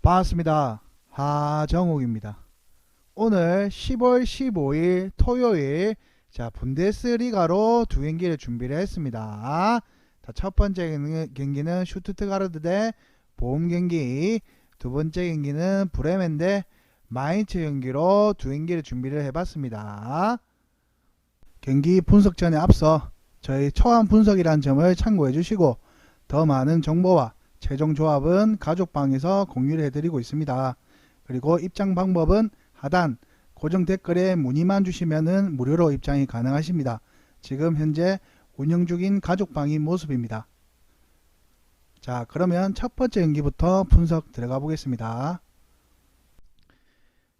반갑습니다. 하정욱입니다. 오늘 10월 15일 토요일 분데스리가로 두 경기를 준비를 했습니다. 첫 번째 경기는 슈투트가르트 대 보움 경기, 두 번째 경기는 브레멘 대 마인츠 경기로 두 경기를 준비를 해봤습니다. 경기 분석 전에 앞서 저희 초안 분석이라는 점을 참고해 주시고, 더 많은 정보와 최종 조합은 가족방에서 공유를 해드리고 있습니다. 그리고 입장 방법은 하단 고정 댓글에 문의만 주시면 무료로 입장이 가능하십니다. 지금 현재 운영 중인 가족방인 모습입니다. 자, 그러면 첫 번째 경기부터 분석 들어가 보겠습니다.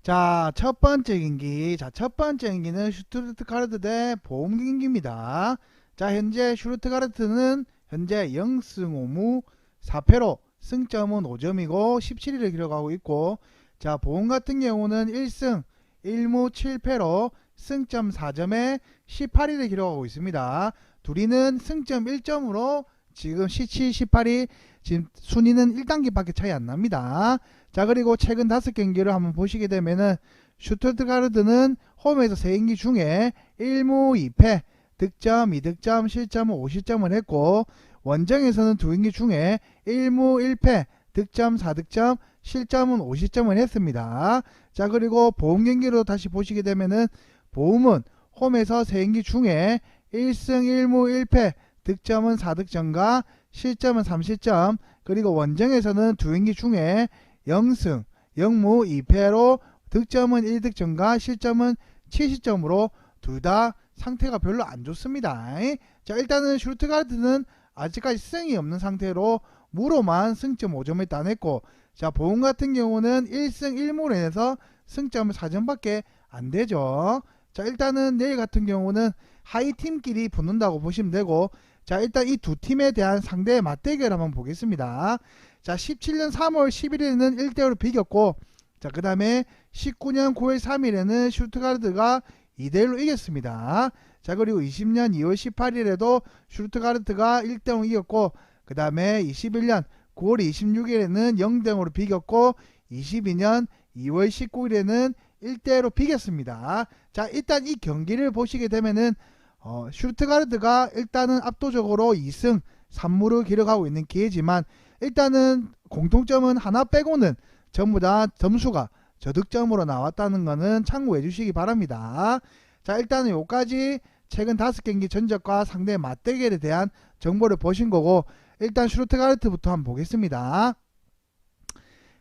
자, 첫 번째 경기는 슈투트가르트 대 보움 경기입니다. 자, 현재 슈투트가르트는 현재 0승 5무 4패로 승점은 5점이고 17위를 기록하고 있고, 자, 보움 같은 경우는 1승 1무 7패로 승점 4점에 18위를 기록하고 있습니다. 둘이는 승점 1점으로 지금 17, 18위, 지금 순위는 1단계밖에 차이 안 납니다. 자, 그리고 최근 5경기를 한번 보시게 되면은 슈투트가르트는 홈에서 3경기 중에 1무 2패, 득점, 2득점, 실점은 5실점을 했고, 원정에서는 2경기 중에 1무 1패, 득점 4득점, 실점은 5실점을 했습니다. 자, 그리고 보움 경기로 다시 보시게 되면은 보움은 홈에서 3경기 중에 1승 1무 1패, 득점은 4득점과 실점은 3실점, 그리고 원정에서는 2경기 중에 0승 0무 2패로 득점은 1득점과 실점은 7실점으로 둘 다 상태가 별로 안 좋습니다. 자, 일단은 슈투트가르트는 아직까지 승이 없는 상태로 무로만 승점 5점을 따냈고, 자, 보움 같은 경우는 1승 1무로 인해서 승점은 4점밖에 안 되죠. 자, 일단은 내일 같은 경우는 하위 팀끼리 붙는다고 보시면 되고, 자, 일단 이 두 팀에 대한 상대 맞대결 한번 보겠습니다. 자, 17년 3월 11일에는 1대5로 비겼고, 자, 그 다음에 19년 9월 3일에는 슈투트가르트가 2대1로 이겼습니다. 자, 그리고 20년 2월 18일에도 슈투트가르트가 1대0 이겼고, 그 다음에 21년 9월 26일에는 0대0으로 비겼고, 22년 2월 19일에는 1대1로 비겼습니다. 자, 일단 이 경기를 보시게 되면은 슈투트가르트가 일단은 압도적으로 2승 3무를 기록하고 있는 기회지만, 일단은 공통점은 하나 빼고는 전부 다 점수가 저득점으로 나왔다는 것은 참고해 주시기 바랍니다. 자, 일단은 요까지 최근 5경기 전적과 상대 맞대결에 대한 정보를 보신 거고, 일단 슈투트가르트부터 한번 보겠습니다.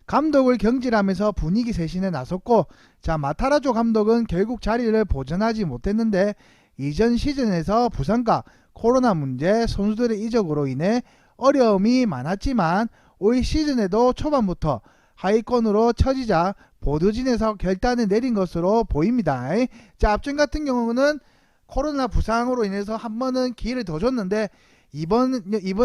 감독을 경질하면서 분위기 쇄신에 나섰고, 자, 마타라조 감독은 결국 자리를 보존하지 못했는데, 이전 시즌에서 부상과 코로나 문제, 선수들의 이적으로 인해 어려움이 많았지만 올 시즌에도 초반부터 하위권으로 처지자 보드진에서 결단을 내린 것으로 보입니다. 자, 앞전 같은 경우는 코로나 부상으로 인해서 한 번은 기회를 더 줬는데, 이번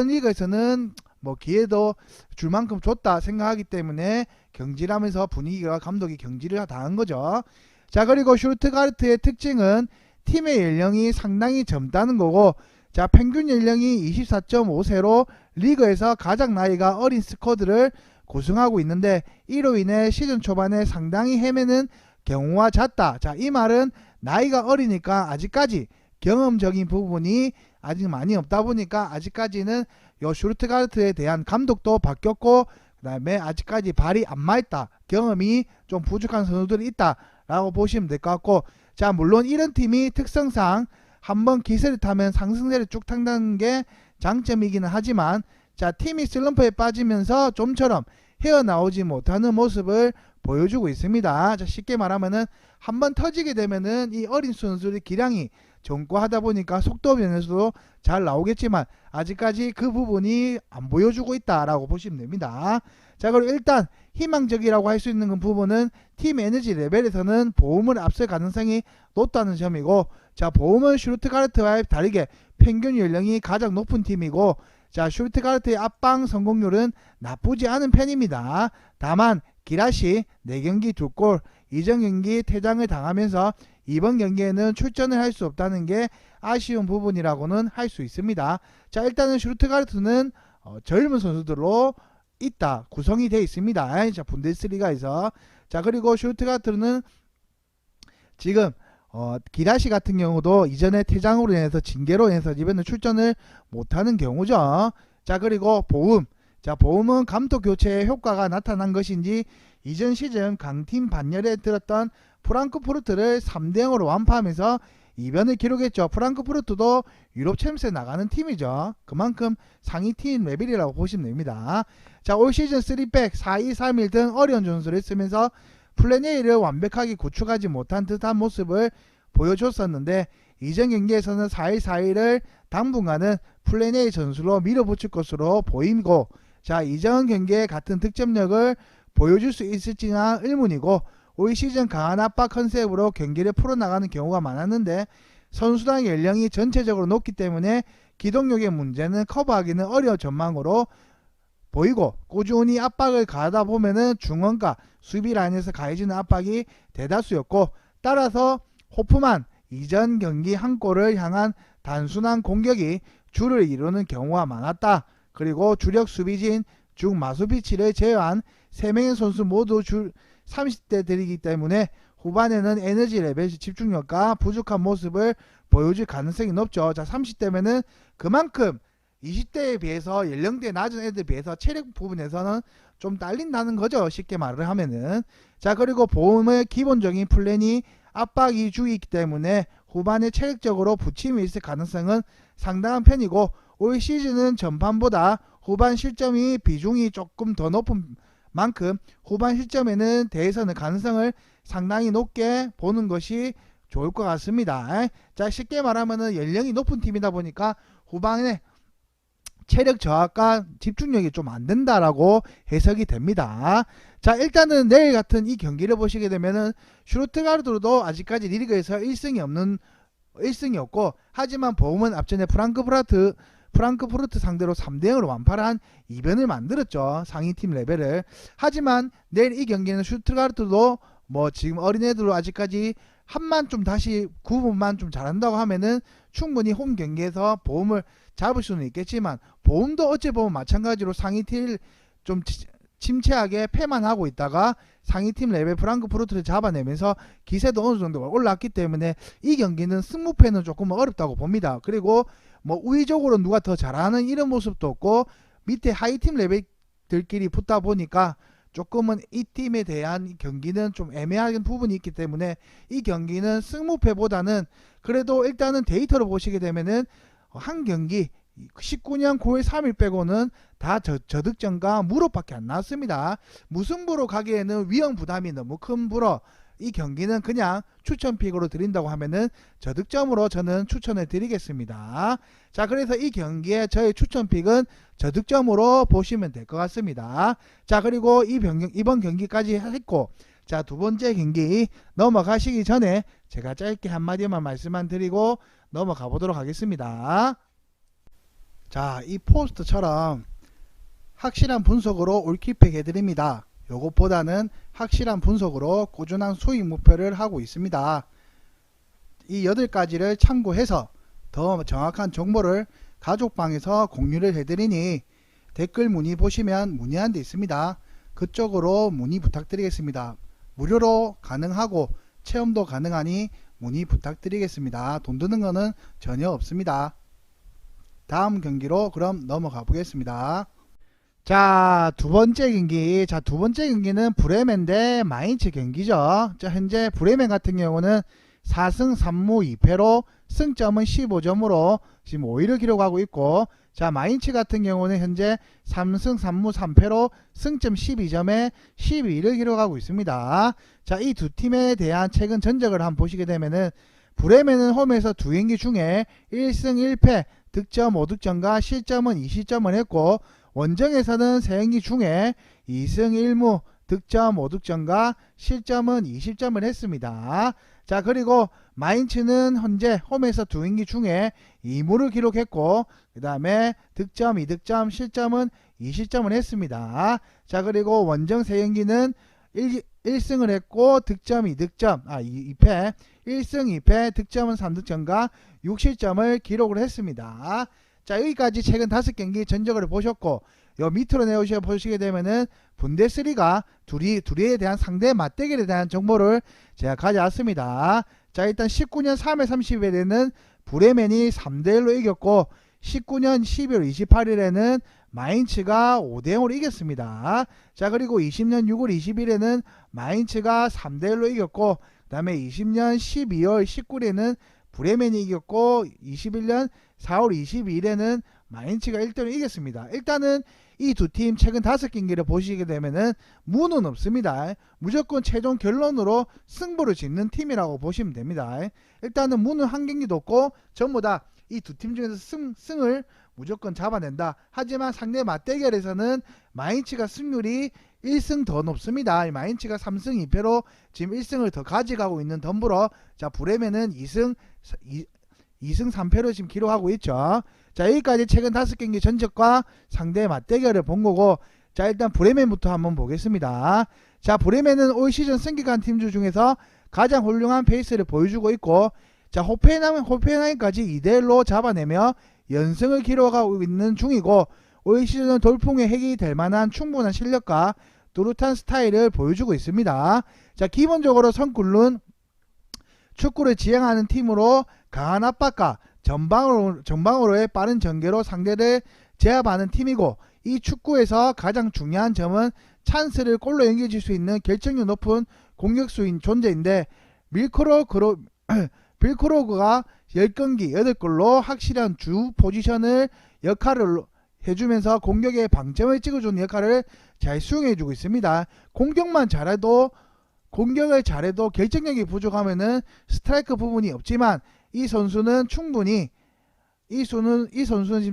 리그에서는 뭐 기회도 줄 만큼 줬다 생각하기 때문에 경질하면서 분위기가 감독이 경질을 당한 거죠. 자, 그리고 슈투트가르트의 특징은 팀의 연령이 상당히 젊다는 거고, 자, 평균 연령이 24.5세로 리그에서 가장 나이가 어린 스쿼드를 구성하고 있는데, 이로 인해 시즌 초반에 상당히 헤매는 경우가 잦다. 자, 이 말은 나이가 어리니까 아직까지 경험적인 부분이 아직 많이 없다 보니까 아직까지는 요 슈투트가르트에 대한 감독도 바뀌었고, 그 다음에 아직까지 발이 안 맞다, 경험이 좀 부족한 선수들이 있다 라고 보시면 될 것 같고, 자, 물론 이런 팀이 특성상 한번 기세를 타면 상승세를 쭉 탄다는 게 장점이기는 하지만, 자, 팀이 슬럼프에 빠지면서 좀처럼 헤어나오지 못하는 모습을 보여주고 있습니다. 자, 쉽게 말하면은 한번 터지게 되면은 이 어린 선수들의 기량이 견고하다 보니까 속도 면에서도 잘 나오겠지만 아직까지 그 부분이 안 보여주고 있다라고 보시면 됩니다. 자, 그리고 일단 희망적이라고 할 수 있는 부분은 팀 에너지 레벨에서는 보움을 앞설 가능성이 높다는 점이고, 자, 보움은 슈투트가르트와 다르게 평균 연령이 가장 높은 팀이고, 자, 슈투트가르트의 앞방 성공률은 나쁘지 않은 편입니다. 다만 기라시 4경기 2골, 이전 경기 퇴장을 당하면서 이번 경기에는 출전을 할 수 없다는 게 아쉬운 부분이라고는 할 수 있습니다. 자, 일단은 슈투트가르트는 젊은 선수들로 있다. 구성이 되어 있습니다. 자, 분데스리가에서. 자, 그리고 슈투트가르트는 지금 기라시 같은 경우도 이전에 퇴장으로 인해서 징계로 인해서 이번에 출전을 못하는 경우죠. 자, 그리고 보움. 자, 보움은 감독 교체의 효과가 나타난 것인지 이전 시즌 강팀 반열에 들었던 프랑크푸르트를 3대0으로 완파하면서 이변을 기록했죠. 프랑크푸르트도 유럽 챔스에 나가는 팀이죠. 그만큼 상위팀 레벨이라고 보시면 됩니다. 자, 올 시즌 3백, 4-2-3-1 등 어려운 전술을 쓰면서 플랜 A를 완벽하게 구축하지 못한 듯한 모습을 보여줬었는데 이전 경기에서는 4-1-4-1을 당분간은 플랜 A 전술로 밀어붙일 것으로 보이고, 자, 이전 경기에 같은 득점력을 보여줄 수 있을지나 의문이고, 올 시즌 강한 압박 컨셉으로 경기를 풀어나가는 경우가 많았는데 선수단 연령이 전체적으로 높기 때문에 기동력의 문제는 커버하기는 어려운 전망으로 보이고, 꾸준히 압박을 가하다 보면은 중원과 수비 라인에서 가해지는 압박이 대다수였고, 따라서 호프만 이전 경기 한 골을 향한 단순한 공격이 줄을 이루는 경우가 많았다. 그리고 주력 수비진 중 마수피치를 제외한 3명의 선수 모두 30대들이기 때문에 후반에는 에너지 레벨 집중력과 부족한 모습을 보여줄 가능성이 높죠. 자, 30대면은 그만큼 20대에 비해서 연령대 낮은 애들에 비해서 체력 부분에서는 좀 딸린다는 거죠. 쉽게 말을 하면은. 자, 그리고 보험의 기본적인 플랜이 압박 위주이기 때문에 후반에 체력적으로 부침이 있을 가능성은 상당한 편이고, 올 시즌은 전반보다 후반 실점이 비중이 조금 더 높은 만큼 후반 실점에는 대해서는 가능성을 상당히 높게 보는 것이 좋을 것 같습니다. 자, 쉽게 말하면은 연령이 높은 팀이다 보니까 후반에 체력 저하가 집중력이 좀 안 된다라고 해석이 됩니다. 자, 일단은 내일 같은 이 경기를 보시게 되면은 슈투트가르트도 아직까지 리그에서 1승이 없고, 하지만 보험은 앞전에 프랑크푸르트 상대로 3대0으로 완파를 한 이변을 만들었죠. 상위팀 레벨을. 하지만 내일 이 경기는 슈투트가르트도 뭐 지금 어린애들로 아직까지 한만 좀 다시 구분만 좀 잘한다고 하면은 충분히 홈 경기에서 보험을 잡을 수는 있겠지만, 보험도 어찌 보면 마찬가지로 상위팀을 좀 침체하게 패만 하고 있다가 상위팀 레벨 프랑크푸르트를 잡아내면서 기세도 어느 정도 올랐기 때문에 이 경기는 승무패는 조금 어렵다고 봅니다. 그리고 뭐 우위적으로 누가 더 잘하는 이런 모습도 없고, 밑에 하이팀 레벨들끼리 붙다 보니까 조금은 이 팀에 대한 경기는 좀 애매한 부분이 있기 때문에 이 경기는 승무패보다는 그래도 일단은 데이터로 보시게 되면은 한 경기 19년 9월 3일 빼고는 다 저득점과 무릎밖에 안 나왔습니다. 무승부로 가기에는 위험 부담이 너무 큰 부러 이 경기는 그냥 추천픽으로 드린다고 하면은 저득점으로 저는 추천을 드리겠습니다. 자, 그래서 이 경기에 저의 추천픽은 저득점으로 보시면 될 것 같습니다. 자, 그리고 이번 경기까지 했고, 자, 두 번째 경기 넘어가시기 전에 제가 짧게 한마디만 말씀만 드리고 넘어가 보도록 하겠습니다. 자, 이 포스트처럼 확실한 분석으로 올킬팩 해드립니다. 요것보다는 확실한 분석으로 꾸준한 수익 목표를 하고 있습니다. 이 8가지를 참고해서 더 정확한 정보를 가족방에서 공유를 해드리니 댓글 문의 보시면 문의한 데 있습니다. 그쪽으로 문의 부탁드리겠습니다. 무료로 가능하고 체험도 가능하니 문의 부탁드리겠습니다. 돈 드는 거는 전혀 없습니다. 다음 경기로 그럼 넘어가 보겠습니다. 자, 두 번째 경기. 자, 두 번째 경기는 브레멘 대 마인츠 경기죠. 자, 현재 브레멘 같은 경우는 4승 3무 2패로 승점은 15점으로 지금 5위를 기록하고 있고, 자, 마인츠 같은 경우는 현재 3승 3무 3패로 승점 12점에 12위를 기록하고 있습니다. 자, 이 두 팀에 대한 최근 전적을 한번 보시게 되면은 브레멘은 홈에서 두 경기 중에 1승 1패, 득점 5득점과 실점은 2실점을 했고, 원정에서는 3경기 중에 2승 1무, 득점 5득점과 실점은 2실점을 했습니다. 자, 그리고 마인츠는 현재 홈에서 두 경기 중에 2무를 기록했고, 그 다음에 득점 2득점, 실점은 2실점을 했습니다. 자, 그리고 원정 3경기는 1승을 했고, 득점 2득점, 2패, 1승 2패, 득점은 3득점과 6실점을 기록을 했습니다. 자, 여기까지 최근 5경기 전적을 보셨고, 요 밑으로 내오셔 보시게 되면은 분데스리가 둘이에 대한 상대 맞대결에 대한 정보를 제가 가져왔습니다. 자, 일단 19년 3월 30일에는 브레멘이 3대1로 이겼고 19년 12월 28일에는 마인츠가 5대0으로 이겼습니다. 자, 그리고 20년 6월 20일에는 마인츠가 3대1로 이겼고 그 다음에 20년 12월 19일에는 브레멘이 이겼고 21년 4월 22일에는 마인츠가 1대1로 이겼습니다. 일단은 이 두 팀 최근 5경기를 보시게 되면은 무는 없습니다. 무조건 최종 결론으로 승부를 짓는 팀이라고 보시면 됩니다. 일단은 무는 한 경기도 없고 전부 다 이 두 팀 중에서 승을 무조건 잡아낸다. 하지만 상대 맞대결에서는 마인츠가 승률이 1승 더 높습니다. 마인츠가 3승 2패로 지금 1승을 더 가져가고 있는 덤브로, 자, 브레멘은 2승 3패로 지금 기록하고 있죠. 자, 여기까지 최근 5경기 전적과 상대 맞대결을 본 거고, 자, 일단 브레멘부터 한번 보겠습니다. 자, 브레멘은 올 시즌 승격한 팀들 중에서 가장 훌륭한 페이스를 보여주고 있고, 자, 호펜하임까지 2대1로 잡아내며 연승을 기록하고 있는 중이고, 올 시즌은 돌풍의 핵이 될 만한 충분한 실력과 뚜렷한 스타일을 보여주고 있습니다. 자, 기본적으로 성꿀은 축구를 지향하는 팀으로 강한 압박과 전방으로의 빠른 전개로 상대를 제압하는 팀이고, 이 축구에서 가장 중요한 점은 찬스를 골로 연결질 수 있는 결정력 높은 공격수인 존재인데, 빌크로그가 10경기 8골로 확실한 주 포지션을 역할을 해주면서 공격에 방점을 찍어주는 역할을 잘 수행해주고 있습니다. 공격을 잘해도 결정력이 부족하면은 스트라이크 부분이 없지만 이 선수는 지금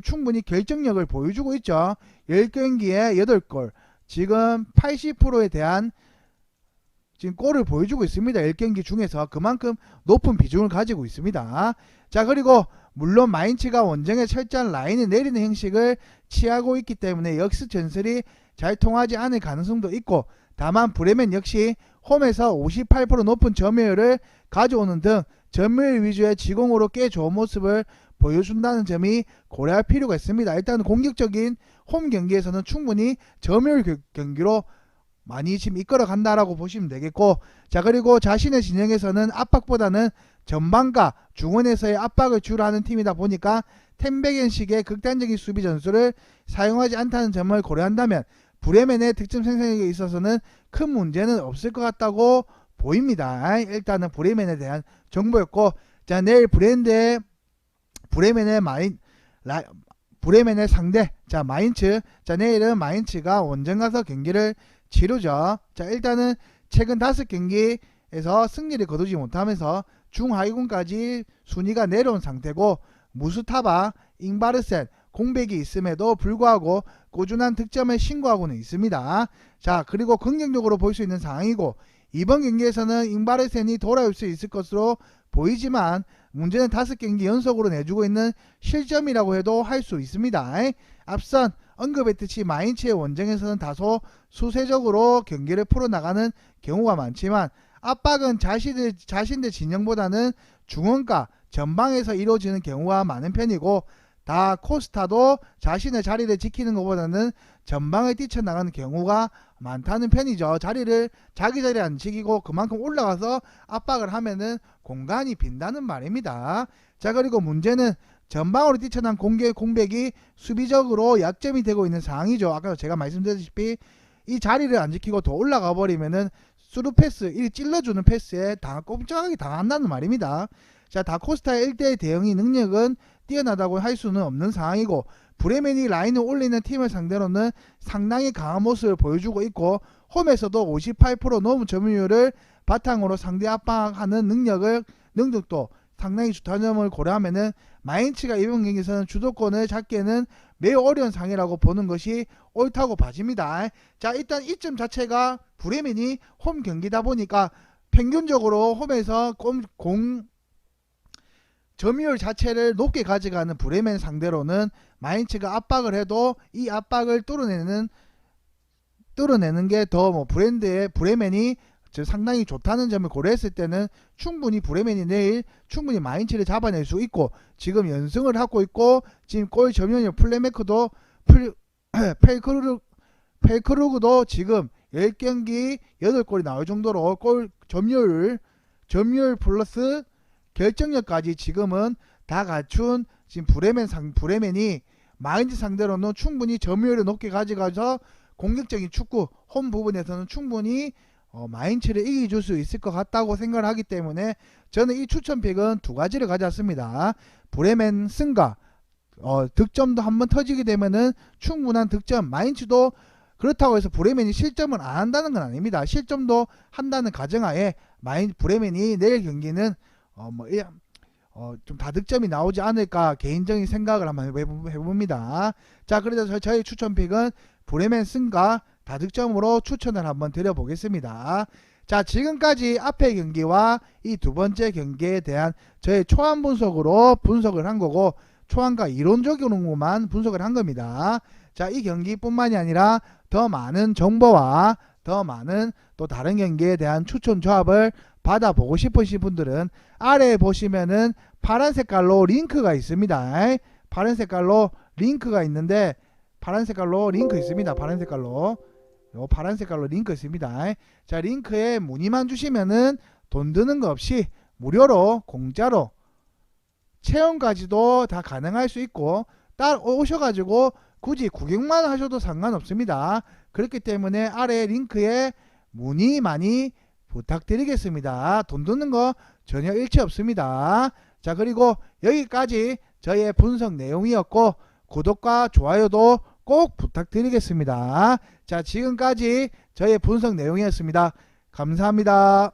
충분히 결정력을 보여주고 있죠. 10경기에 8골, 지금 80%에 대한 지금 골을 보여주고 있습니다. 10경기 중에서 그만큼 높은 비중을 가지고 있습니다. 자, 그리고 물론 마인츠가 원정에 철저한 라인을 내리는 형식을 취하고 있기 때문에 역습 전술이 잘 통하지 않을 가능성도 있고, 다만 브레멘 역시 홈에서 58% 높은 점유율을 가져오는 등 점유율 위주의 지공으로 꽤 좋은 모습을 보여준다는 점이 고려할 필요가 있습니다. 일단 공격적인 홈 경기에서는 충분히 점유율 경기로 많이 지금 이끌어 간다라고 보시면 되겠고, 자, 그리고 자신의 진영에서는 압박보다는 전방과 중원에서의 압박을 주로 하는 팀이다 보니까 텐베겐식의 극단적인 수비 전술을 사용하지 않다는 점을 고려한다면 브레멘의 득점 생산력에 있어서는 큰 문제는 없을 것 같다고 보입니다. 일단은 브레멘에 대한 정보였고, 자, 내일 브레멘의 상대, 자, 마인츠. 자, 내일은 마인츠가 원정 가서 경기를 치르죠. 자, 일단은 최근 5경기에서 승리를 거두지 못하면서 중하위군까지 순위가 내려온 상태고, 무스타바, 잉바르센 공백이 있음에도 불구하고 꾸준한 득점을 신고하고는 있습니다. 자, 그리고 긍정적으로 볼 수 있는 상황이고, 이번 경기에서는 잉바르센이 돌아올 수 있을 것으로 보이지만 문제는 5경기 연속으로 내주고 있는 실점이라고 해도 할 수 있습니다. 앞선 언급했듯이 마인츠의 원정에서는 다소 수세적으로 경기를 풀어나가는 경우가 많지만 압박은 자신들 진영보다는 중원과 전방에서 이루어지는 경우가 많은 편이고, 다 코스타도 자신의 자리를 지키는 것보다는 전방에 뛰쳐나가는 경우가 많다는 편이죠. 자기 자리에 안 지키고 그만큼 올라가서 압박을 하면은 공간이 빈다는 말입니다. 자, 그리고 문제는 전방으로 뛰쳐난 공백이 수비적으로 약점이 되고 있는 상황이죠. 아까 제가 말씀드렸다시피 이 자리를 안 지키고 더 올라가 버리면은 스루 패스, 이 찔러주는 패스에 꼼짝하게 당한다는 말입니다. 자, 다코스타의 1대1 대응이 능력은 뛰어나다고 할 수는 없는 상황이고, 브레멘이 라인을 올리는 팀을 상대로는 상당히 강한 모습을 보여주고 있고, 홈에서도 58% 넘은 점유율을 바탕으로 상대 압박하는 능력도 상당히 좋다는 점을 고려하면은 마인츠가 이번 경기에서는 주도권을 잡기에는 매우 어려운 상황이라고 보는 것이 옳다고 봐집니다. 자, 일단 이 점 자체가 브레멘이 홈 경기다 보니까 평균적으로 홈에서 점유율 자체를 높게 가져가는 브레멘 상대로는 마인츠가 압박을 해도 이 압박을 뚫어내는 게 더 브레멘이 상당히 좋다는 점을 고려했을 때는 충분히 브레멘이 내일 충분히 마인츠를 잡아낼 수 있고, 지금 연승을 하고 있고, 지금 골 점유율 플레이메이커도 페이크루그도 지금 10경기 8골이 나올 정도로 골 점유율 플러스 결정력까지 지금은 다 갖춘 지금 브레멘이 마인즈 상대로는 충분히 점유율을 높게 가져가서 공격적인 축구 홈 부분에서는 충분히 마인츠를 이겨줄 수 있을 것 같다고 생각을 하기 때문에 저는 이 추천픽은 두 가지를 가져왔습니다. 브레멘 승가 득점도 한번 터지게 되면은 충분한 득점, 마인츠도 그렇다고 해서 브레멘이 실점을 안 한다는 건 아닙니다. 실점도 한다는 가정하에 브레멘이 내일 경기는 좀 다득점이 나오지 않을까 개인적인 생각을 한번 해봅니다. 자, 그래서 저희 추천픽은 브레멘 승가 다득점으로 추천을 한번 드려보겠습니다. 자, 지금까지 앞의 경기와 이 두 번째 경기에 대한 저의 초안 분석으로 분석을 한 거고, 초안과 이론적으로만 분석을 한 겁니다. 자, 이 경기뿐만이 아니라 더 많은 정보와 더 많은 또 다른 경기에 대한 추천 조합을 받아보고 싶으신 분들은 아래에 보시면은 파란 색깔로 링크가 있습니다. 파란 색깔로 링크가 있는데, 파란 색깔로 링크 있습니다. 파란 색깔로 링크 있습니다. 자, 링크에 문의만 주시면은 돈 드는 거 없이 무료로 공짜로 체험까지도 다 가능할 수 있고, 따라 오셔가지고 굳이 구경만 하셔도 상관없습니다. 그렇기 때문에 아래 링크에 문의 많이 부탁드리겠습니다. 돈 드는 거 전혀 일체 없습니다. 자, 그리고 여기까지 저의 분석 내용이었고, 구독과 좋아요도 꼭 부탁드리겠습니다. 자, 지금까지 저의 분석 내용이었습니다. 감사합니다.